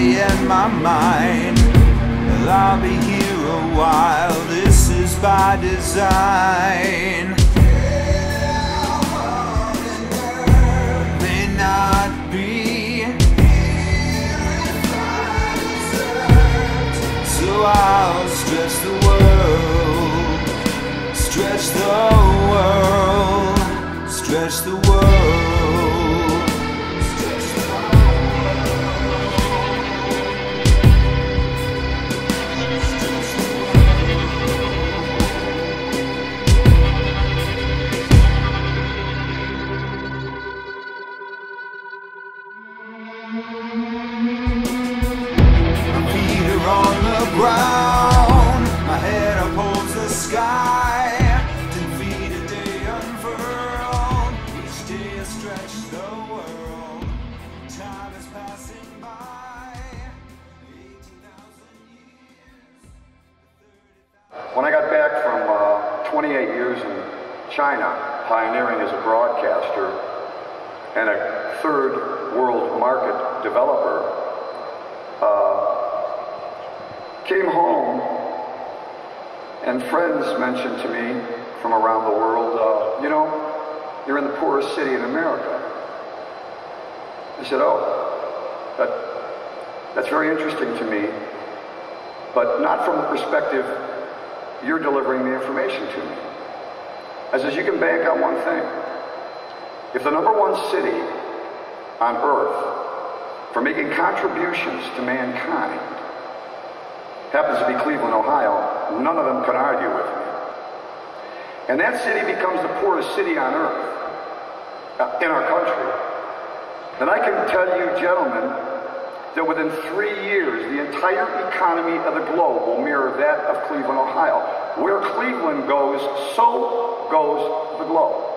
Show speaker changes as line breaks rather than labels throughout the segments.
body and my mind. Well, I'll be here a while, this is by design. May not be, so I'll stretch the world, stretch the world, stretch the world. Ground, my head upholds the sky. 10 feet a day unfurled, each day I stretch the world. Time is passing by, 18,000 years.
When I got back from 28 years in China, pioneering as a broadcaster and a third world market developer, came home, and friends mentioned to me from around the world, you know, you're in the poorest city in America. I said, oh, that's very interesting to me, but not from the perspective you're delivering the information to me. I said, you can bank on one thing. If the #1 city on earth for making contributions to mankind happens to be Cleveland, Ohio, none of them can argue with me. And that city becomes the poorest city on earth, in our country. And I can tell you, gentlemen, that within 3 years, the entire economy of the globe will mirror that of Cleveland, Ohio. Where Cleveland goes, so goes the globe.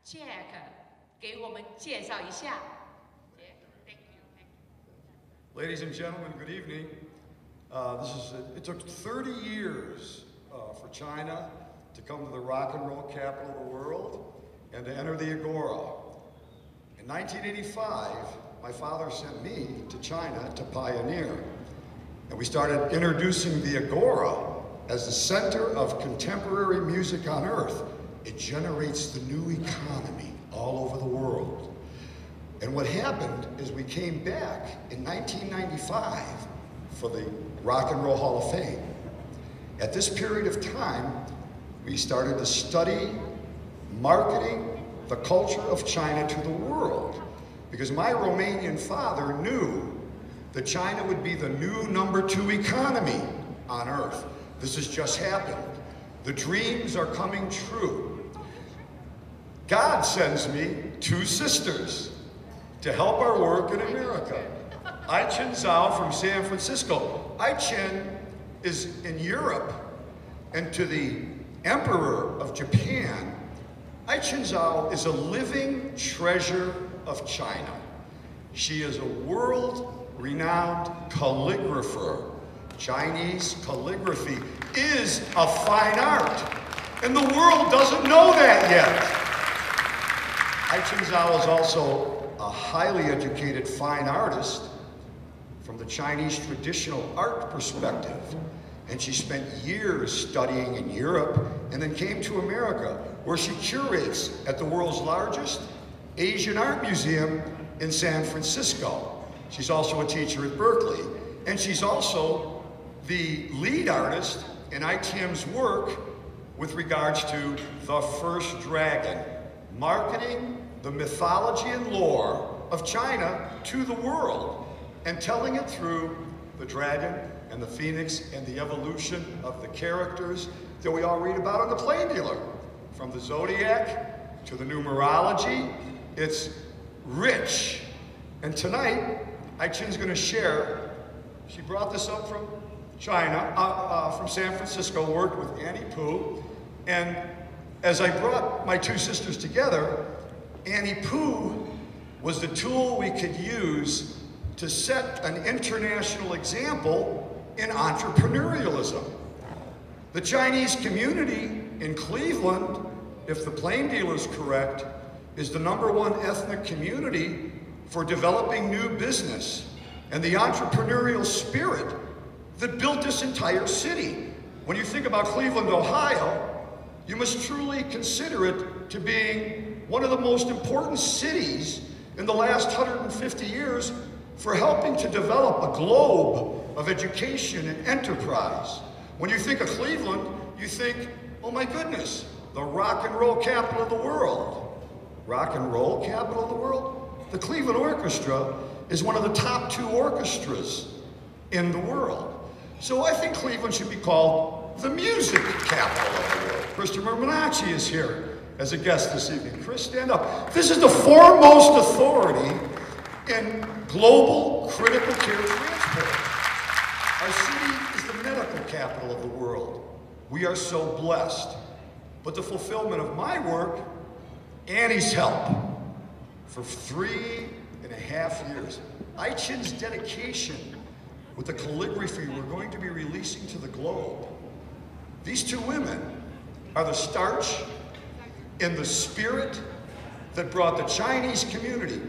Jack 给我们介绍一下。
Ladies and gentlemen, good evening. It took 30 years for China to come to the rock and roll capital of the world and to enter the Agora. In 1985, my father sent me to China to pioneer. And we started introducing the Agora as the center of contemporary music on earth. It generates the new economy all over the world. And what happened is we came back in 1995 for the Rock and Roll Hall of Fame. At this period of time, we started to study marketing the culture of China to the world, because my Romanian father knew that China would be the new #2 economy on earth. This has just happened. The dreams are coming true. God sends me 2 sisters to help our work in America. Ai-Chen Zhao from San Francisco. Ai-Chen is in Europe, and to the Emperor of Japan, Ai-Chen Zhao is a living treasure of China. She is a world-renowned calligrapher. Chinese calligraphy is a fine art, and the world doesn't know that yet. Ai-Chen Zhao is also a highly educated fine artist from the Chinese traditional art perspective.
and she spent years studying in Europe and then came to America, where she curates at the world's largest Asian art museum in San Francisco. She's also a teacher at Berkeley, and she's also the lead artist in ITM's work with regards to The First Dragon, marketing the mythology and lore of China to the world and telling it through the dragon and the phoenix and the evolution of the characters that we all read about in The Plain Dealer. From the zodiac to the numerology, it's rich. And tonight, Ai-Chen's gonna share, she brought this up from China, from San Francisco, worked with Annie Pu, and as I brought my two sisters together, Annie Pu was the tool we could use to set an international example in entrepreneurialism. The Chinese community in Cleveland, if The Plain Dealer is correct, is the #1 ethnic community for developing new business and the entrepreneurial spirit that built this entire city. When you think about Cleveland, Ohio, you must truly consider it to being one of the most important cities in the last 150 years for helping to develop a globe of education and enterprise. When you think of Cleveland, you think, oh my goodness, the rock and roll capital of the world. Rock and roll capital of the world? The Cleveland Orchestra is one of the top 2 orchestras in the world. So I think Cleveland should be called the music capital of the world. Christopher Minacci is here as a guest this evening. Chris, stand up. This is the foremost authority in global critical care transport. Our city is the medical capital of the world. We are so blessed. But the fulfillment of my work, Annie's help, for 3.5 years. Ai-Chen's dedication with the calligraphy we're going to be releasing to the globe. These 2 women are the starch and the spirit that brought the Chinese community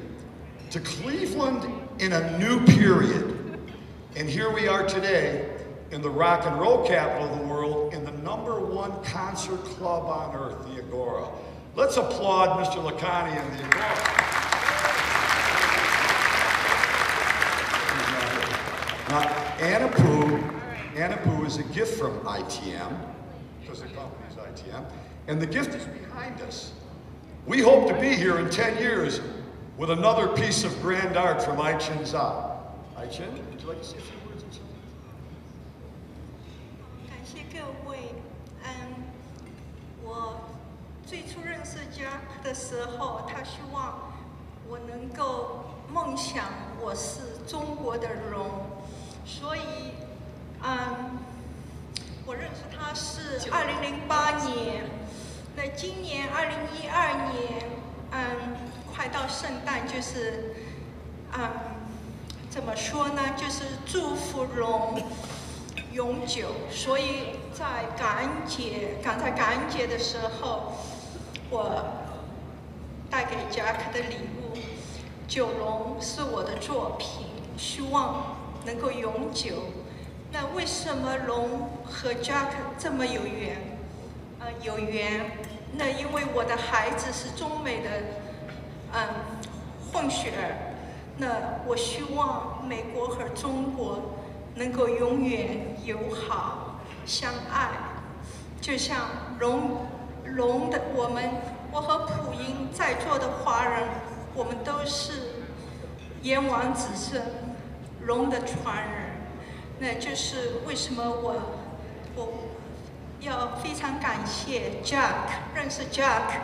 to Cleveland in a new period. And here we are today in the rock and roll capital of the world, in the #1 concert club on earth, the Agora. Let's applaud Mr. Lakhani and the Agora. Now, Annie Pu is a gift from ITM, because the company's ITM, and the gift is behind us. We hope to be here in 10 years with another piece of grand art from Ai-Chen Zhao. Ai-Chen, would you like to say a few words?
感谢各位。我最初认识 Jack 的时候，他希望我能够梦想我是中国的龙，所以，我认识他是2008年。那今年2012年，快到圣诞，就是，怎么说呢？就是祝福龙永久。所以在感恩节的时候，我带给 Jack 的礼物，9龙是我的作品，希望能够永久。那为什么龙和 Jack 这么有缘？有缘。那因为我的孩子是中美的，混血儿。那我希望美国和中国能够永远友好相爱，就像龙的我和普英在座的华人，我们都是炎黄子孙，龙的传人。那就是为什么我要非常感谢 Jack， 认识 Jack，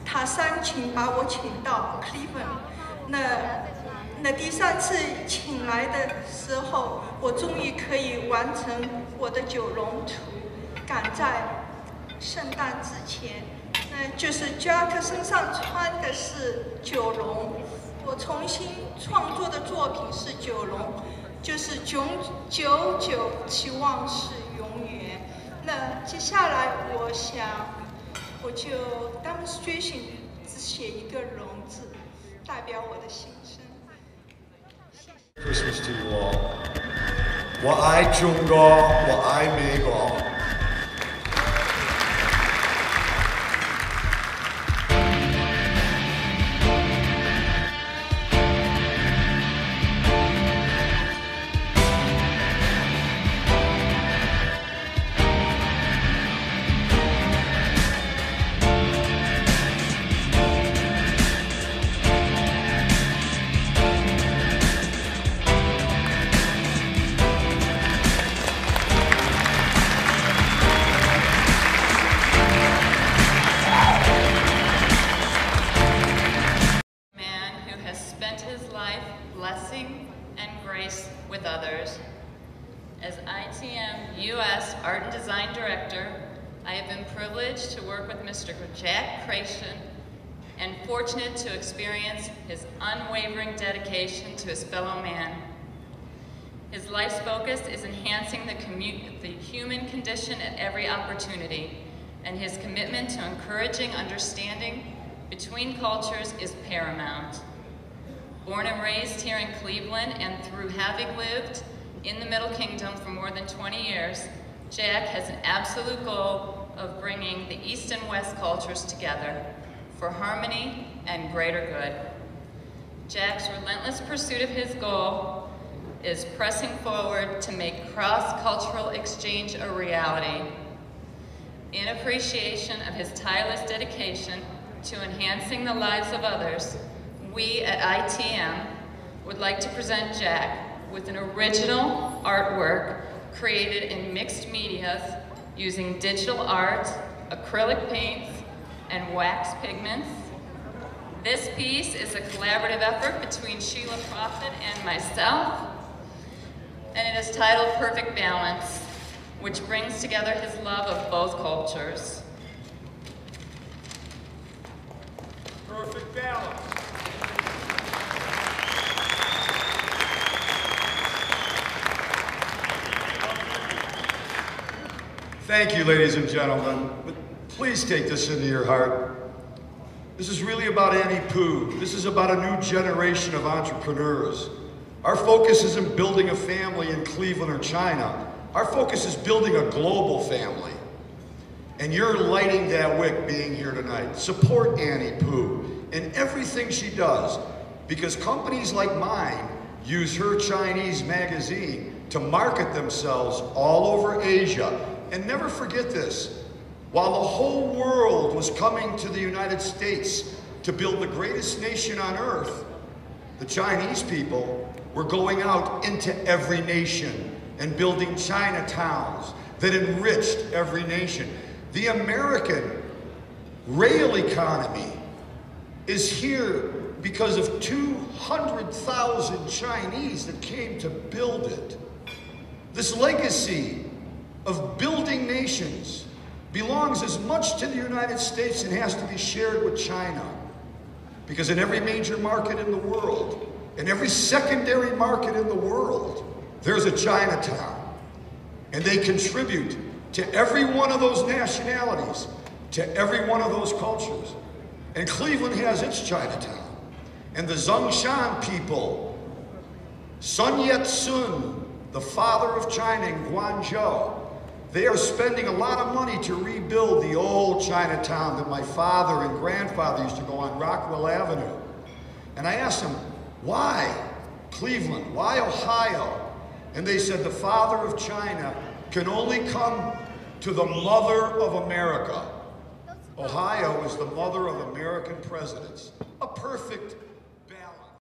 他煽情把我请到 Cleveland。那第3次请来的时候，我终于可以完成我的9龙图，赶在圣诞之前。那就是 Jack 身上穿的是9龙，我重新创作的作品是9龙，就是999，期望是永远。那接下来我就 demonstration 只写一个龙字，代表我的心声。谢谢。
Christmas to you all. 我爱中国，我爱美国。
blessing and grace with others. As ITM U.S. Art and Design Director, I have been privileged to work with Mr. Jack Creation and fortunate to experience his unwavering dedication to his fellow man. His life's focus is enhancing the human condition at every opportunity, and his commitment to encouraging understanding between cultures is paramount. Born and raised here in Cleveland, and through having lived in the Middle Kingdom for more than 20 years, Jack has an absolute goal of bringing the East and West cultures together for harmony and greater good. Jack's relentless pursuit of his goal is pressing forward to make cross-cultural exchange a reality. In appreciation of his tireless dedication to enhancing the lives of others, we at ITM would like to present Jack with an original artwork created in mixed media using digital art, acrylic paints, and wax pigments. This piece is a collaborative effort between Sheila Prophet and myself, and it is titled Perfect Balance, which brings together his love of both cultures.
Perfect balance. Thank you, ladies and gentlemen. But please take this into your heart. This is really about Annie Poo. This is about a new generation of entrepreneurs. Our focus isn't building a family in Cleveland or China. Our focus is building a global family. And you're lighting that wick being here tonight. Support Annie Poo in everything she does, because companies like mine use her Chinese magazine to market themselves all over Asia. And never forget this, while the whole world was coming to the United States to build the greatest nation on earth, the Chinese people were going out into every nation and building Chinatowns that enriched every nation. The American rail economy is here because of 200,000 Chinese that came to build it. This legacy of building nations belongs as much to the United States and has to be shared with China. Because in every major market in the world, in every secondary market in the world, there's a Chinatown. And they contribute to every one of those nationalities, to every one of those cultures. And Cleveland has its Chinatown. And the Zhongshan people, Sun Yat-sen, the father of China in Guangzhou, they are spending a lot of money to rebuild the old Chinatown that my father and grandfather used to go on Rockwell Avenue. And I asked them, why Cleveland? Why Ohio? And they said the father of China can only come to the mother of America. Ohio is the mother of American presidents. A perfect balance.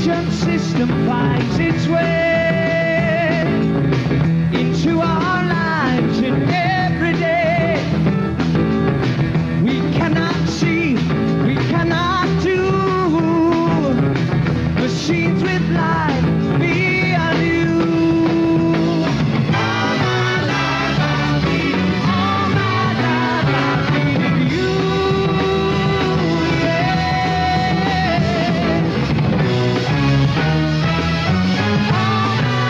Education system finds its way into our lives in every day. We cannot see, we cannot do. Machines with life beyond you. All my life I've needed, all my life I've needed you. Yeah. All my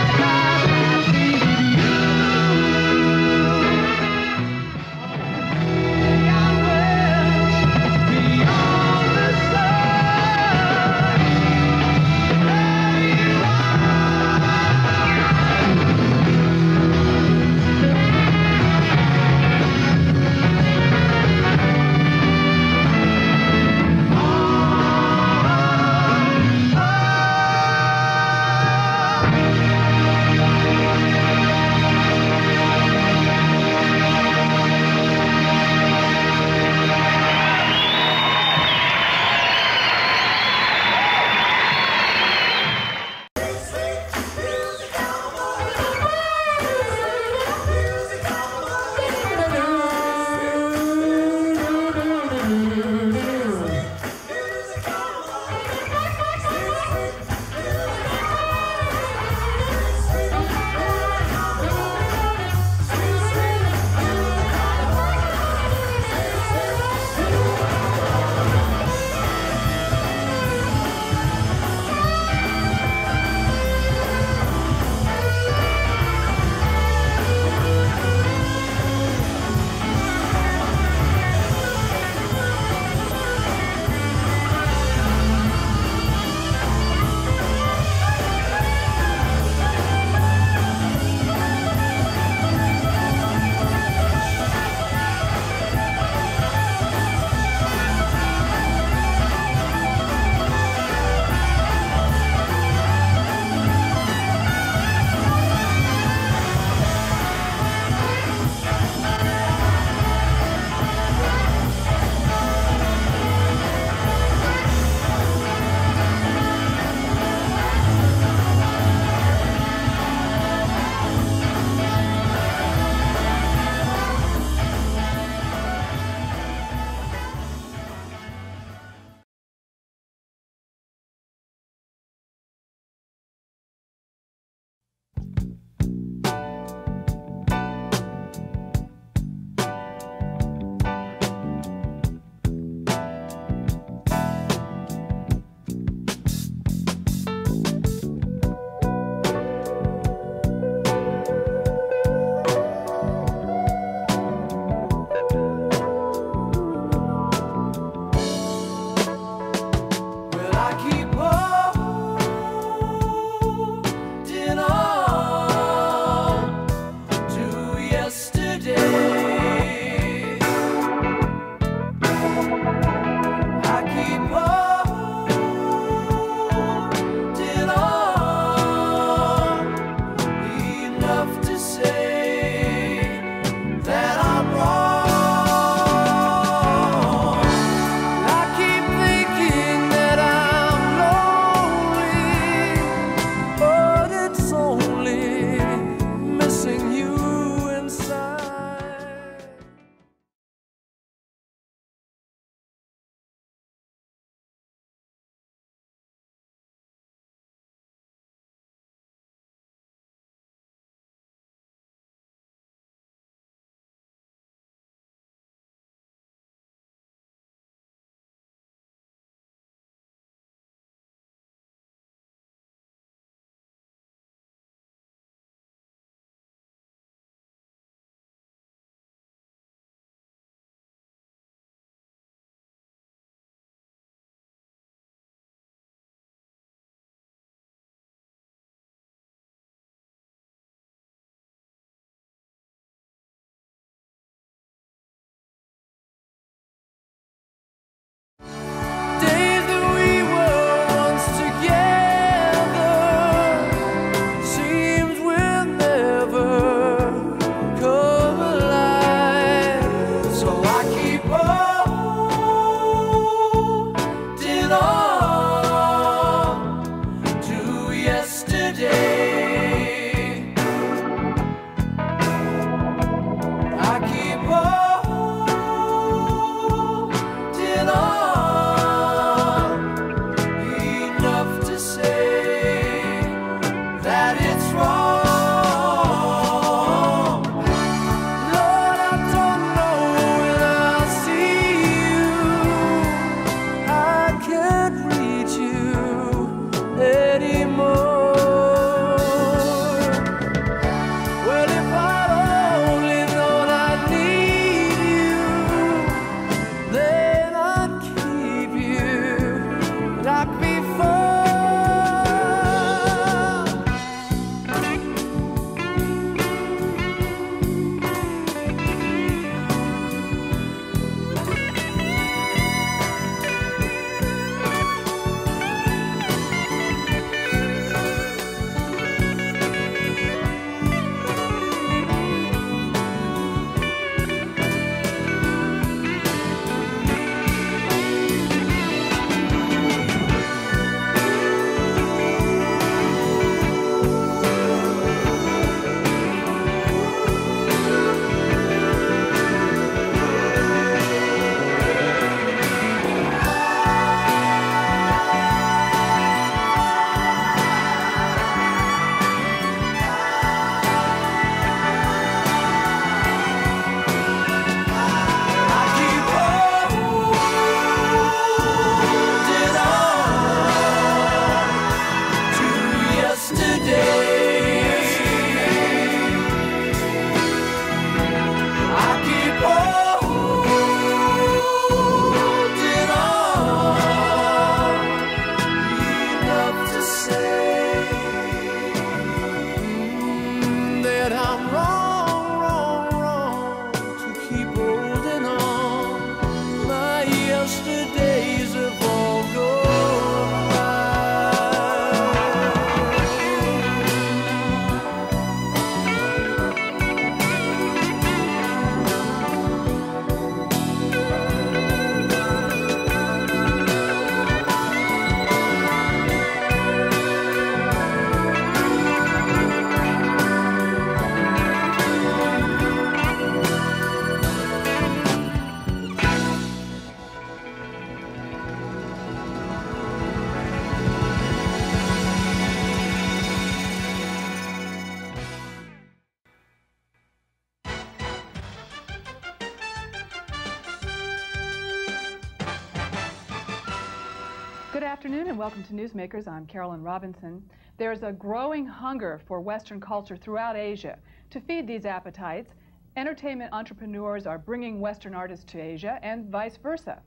afternoon and welcome to Newsmakers. I'm Carolyn Robinson. There's a growing hunger for Western culture throughout Asia. To feed these appetites, entertainment entrepreneurs are bringing Western artists to Asia and vice versa.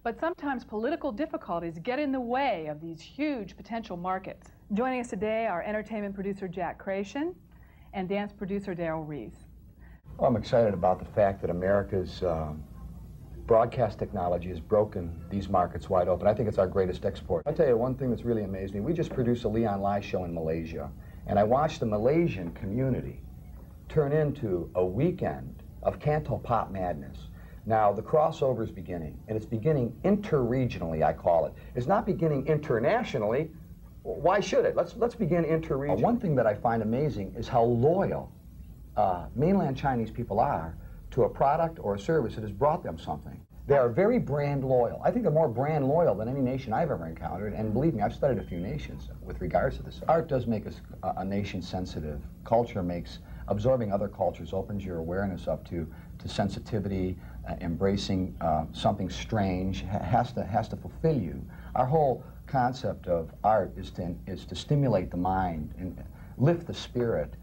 But sometimes political difficulties get in the way of these huge potential markets. Joining us today are entertainment producer Jack Creation and dance producer Daryl Rees.
Well, I'm excited about the fact that America's broadcast technology has broken these markets wide open. I think it's our greatest export. I'll tell you one thing that's really amazed me. We just produced a Leon Lai show in Malaysia, and I watched the Malaysian community turn into a weekend of Cantopop madness. Now, the crossover is beginning, and it's beginning interregionally, I call it. It's not beginning internationally. Why should it? Let's begin interregionally. One thing that I find amazing is how loyal mainland Chinese people are to a product or a service that has brought them something. They are very brand loyal. I think they're more brand loyal than any nation I've ever encountered, and believe me, I've studied a few nations with regards to this. Art does make us a nation sensitive. Culture makes absorbing other cultures, opens your awareness up to sensitivity, embracing something strange, has to fulfill you. Our whole concept of art is to stimulate the mind and lift the spirit.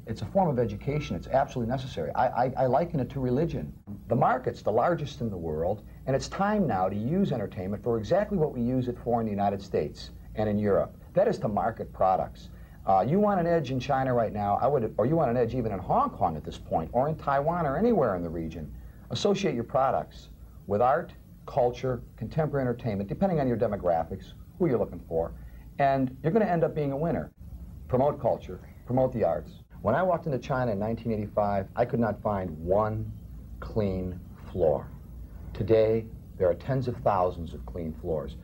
It's a form of education. It's absolutely necessary. I liken it to religion. The market's the largest in the world, and it's time now to use entertainment for exactly what we use it for in the United States and in Europe. That is to market products. You want an edge in China right now, or you want an edge even in Hong Kong at this point, or in Taiwan or anywhere in the region. Associate your products with art, culture, contemporary entertainment, depending on your demographics, who you're looking for, and you're going to end up being a winner. Promote culture, promote the arts. When I walked into China in 1985, I could not find one clean floor. Today, there are tens of thousands of clean floors.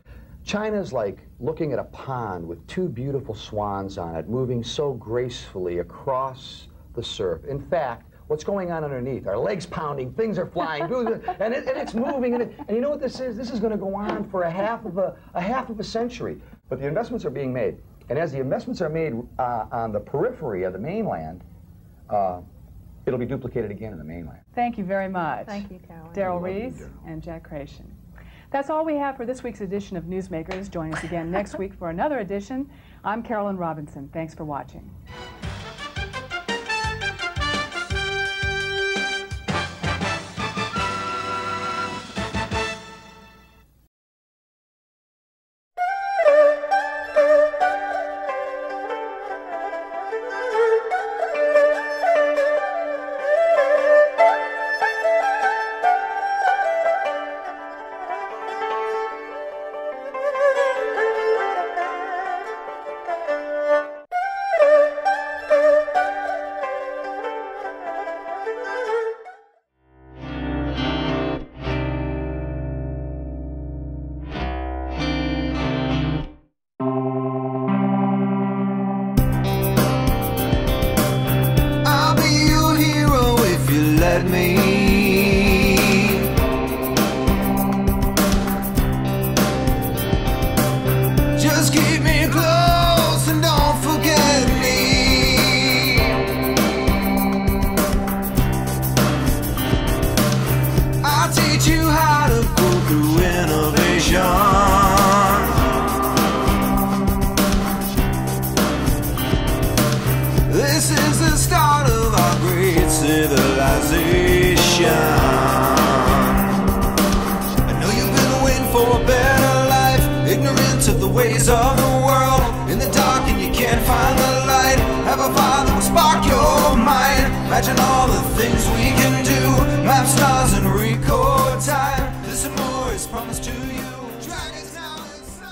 China's like looking at a pond with two beautiful swans on it, moving so gracefully across the surf. In fact, what's going on underneath? Our legs pounding, things are flying, and it's moving. And you know what this is? This is going to go on for a half of a century. But the investments are being made. And as the investments are made on the periphery of the mainland, it'll be duplicated again in the mainland.
Thank you very much.
Thank you, Carolyn.
Daryl Rees and Jack Creation. That's all we have for this week's edition of Newsmakers. Join us again next week for another edition. I'm Carolyn Robinson. Thanks for watching.
This is the start of our great civilization. I know you've been waiting for a better life, ignorant of the ways of the world. In the dark and you can't find the light, have a fire that will spark your mind. Imagine all the things we can do, map stars and record time. This and more is promised to you. Dragons now inside.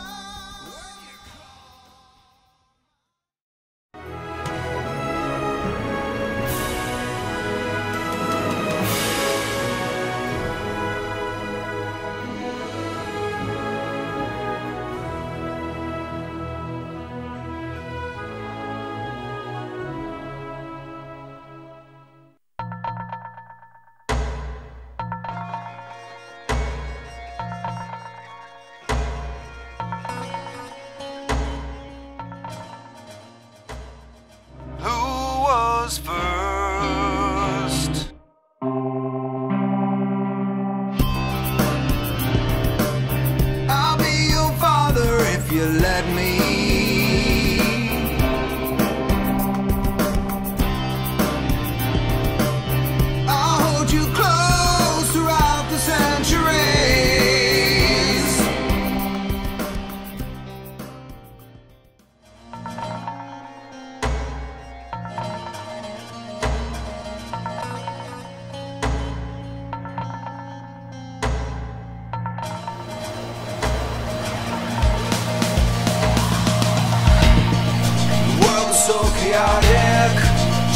chaotic,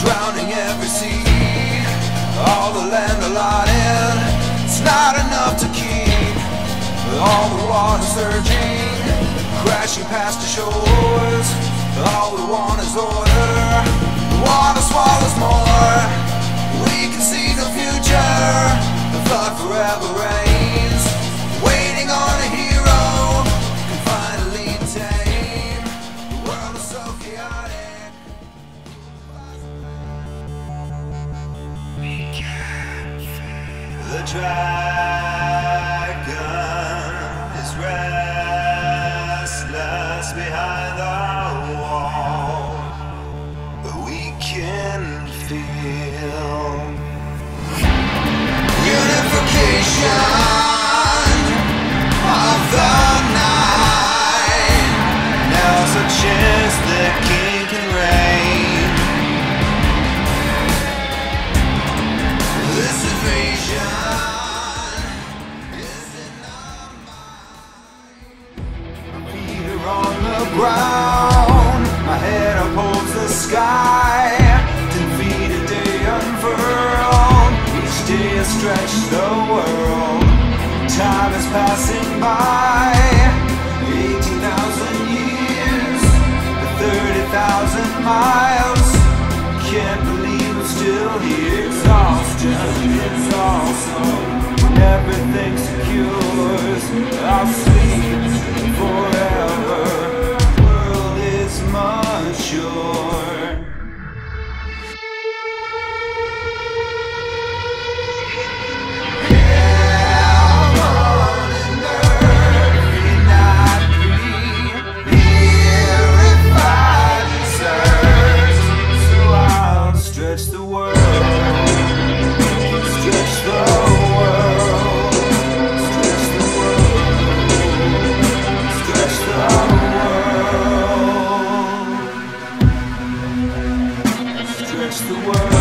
drowning every sea. All the land allotted, it's not enough to keep. All the water surging, crashing past the shores. All we want is order. The water swallows more. We can see the future. The flood forever reigns, waiting on a hero. Can finally tame. The world is so chaotic. The dragon is restless behind the wall, but we can feel unification of the night. Now's a chance that king can reign. This invasion is in our mind. My feet are on the ground, my head upholds the sky. 10 feet a day unfurled, each day I stretch the world. Time is passing by, 18,000 years, 30,000 miles. Can't believe I'm still here. Exhausted, it's awesome. When everything secures, I'll sleep forever. The world is mature. Stretch the world, stretch the world, stretch the world, stretch the world, stretch the world.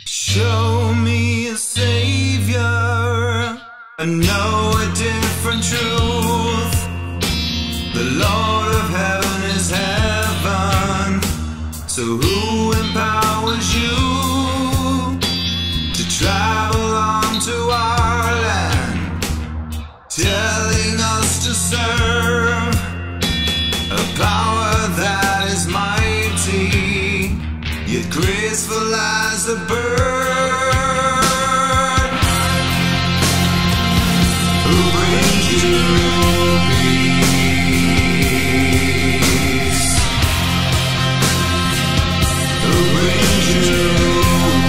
Show me a savior, I know a different truth. The Lord of heaven is heaven, so who empowers you to travel onto our land, telling us to serve a power that is mighty, yet graceful as a bird, who brings you peace, who brings you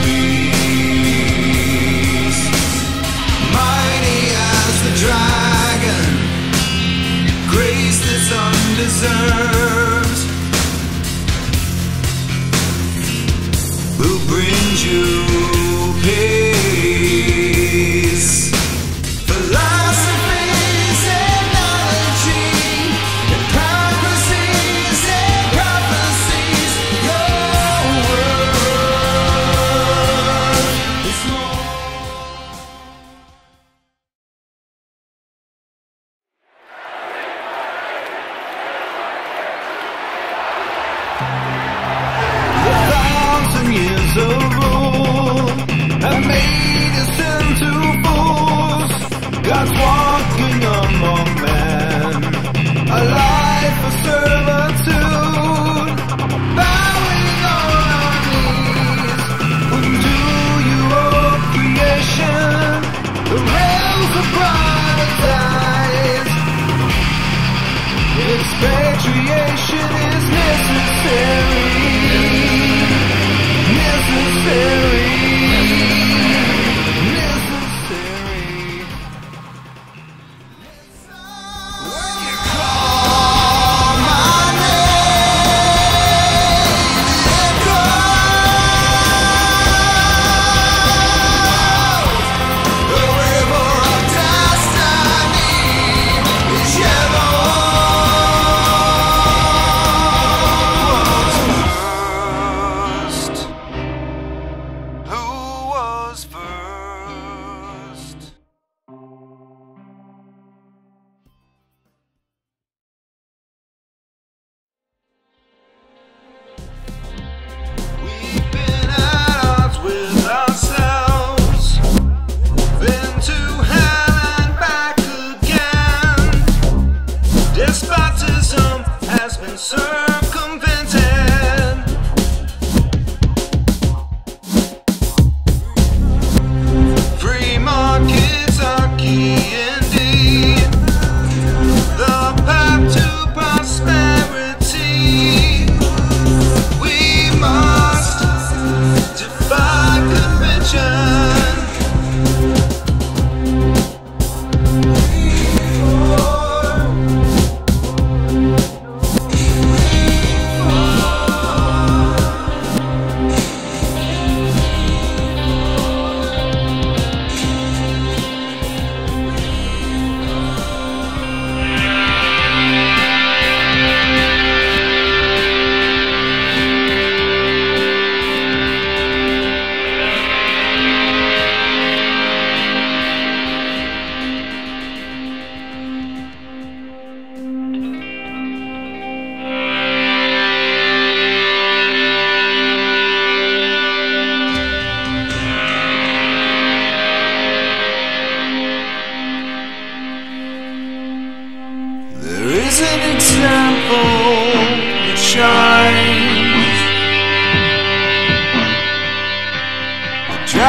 peace. Mighty as the dragon, grace that's undeserved, who brings you peace. Philosophies and knowledge, hypocrisies and prophecies, your word is more. Years of rule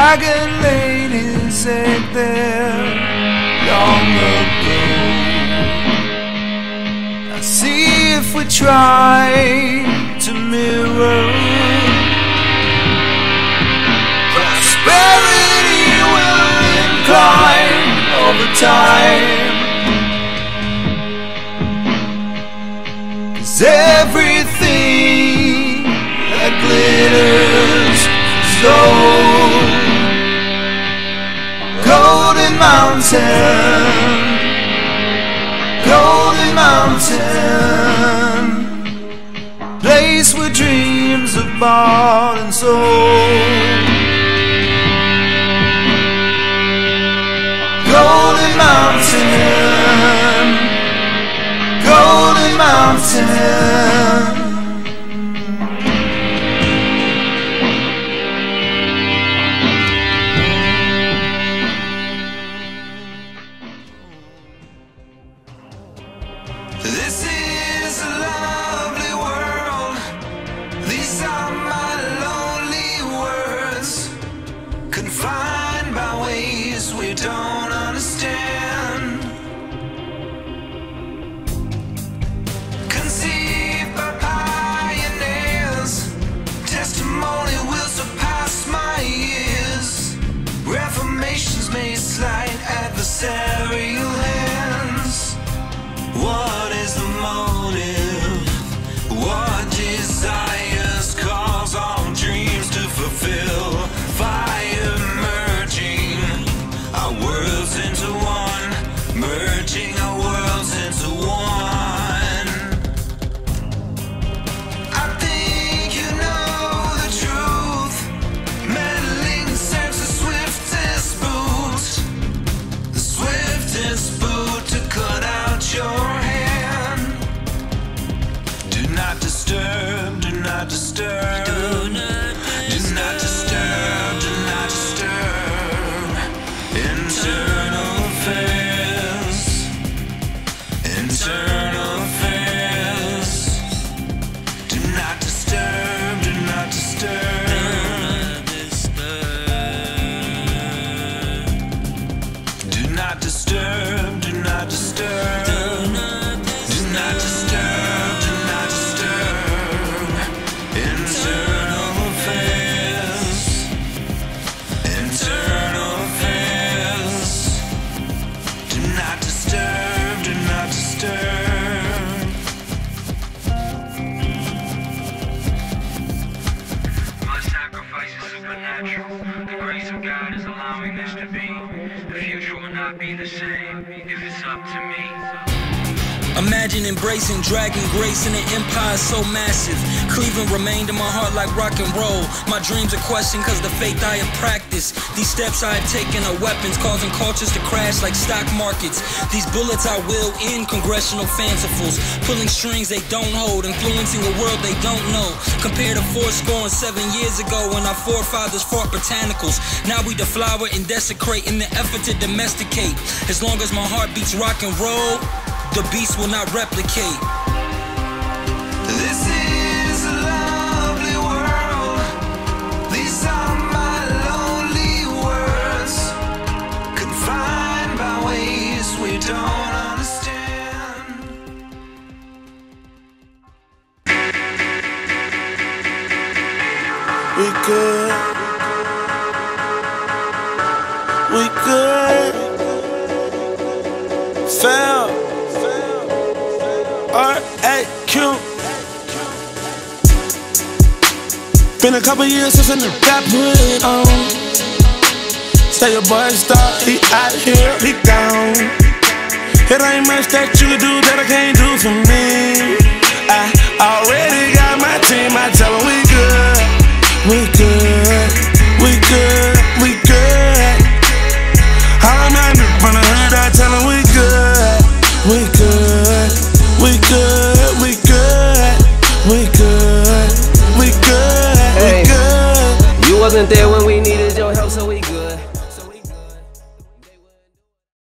dragon laid his egg there long ago. Now see if we try to mirror prosperity will incline over time. 'Cause everything that glitters is gold. Golden Mountain, Golden Mountain, place where dreams are bought and sold. Golden Mountain, Golden Mountain. This is a lovely world. These are my lonely words, confined by ways we don't understand. Conceived by pioneers, testimony will surpass my years. Reformations made slight adversarial hands. What is the motive? What desires cause all dreams to fulfill? Fire merging our worlds into one, merging our worlds into one. I think you know the truth. Meddling serves the swiftest boot, the swiftest boot to cut out your hand. Do not disturb, do not disturb, do not disturb, do not disturb. Internal affairs, internal affairs. Do not disturb, do not disturb. Do not disturb, do not disturb. Do not disturb, do not disturb. Internal affairs, internal affairs. Do not disturb, do not disturb.
My sacrifice is supernatural. The grace of God is allowing this to be. The future will not be the same if it's up to me.
Imagine embracing dragon grace in an empire so massive. Cleveland remained in my heart like rock and roll. My dreams are questioned cause the faith I have practiced. These steps I have taken are weapons causing cultures to crash like stock markets. These bullets I will end congressional fancifuls, pulling strings they don't hold, influencing a world they don't know. Compared to 407 years ago when our forefathers fought botanicals. Now we deflower and desecrate in the effort to domesticate. As long as my heart beats rock and roll, the beast will not replicate.
This is a lovely world. These are my lonely words, confined by ways we don't understand.
We good. We good. Fam. R-A-Q. Been a couple years since I got put it on. Say your boy star, he out here, he gone. It ain't much that you can do that I can't do for me. I already got my team, I tell them we good. We good, we good, we good. I'm out from the hood, I tell them we good. We good, we good, we good, we good, we good, we good.
You wasn't there when we needed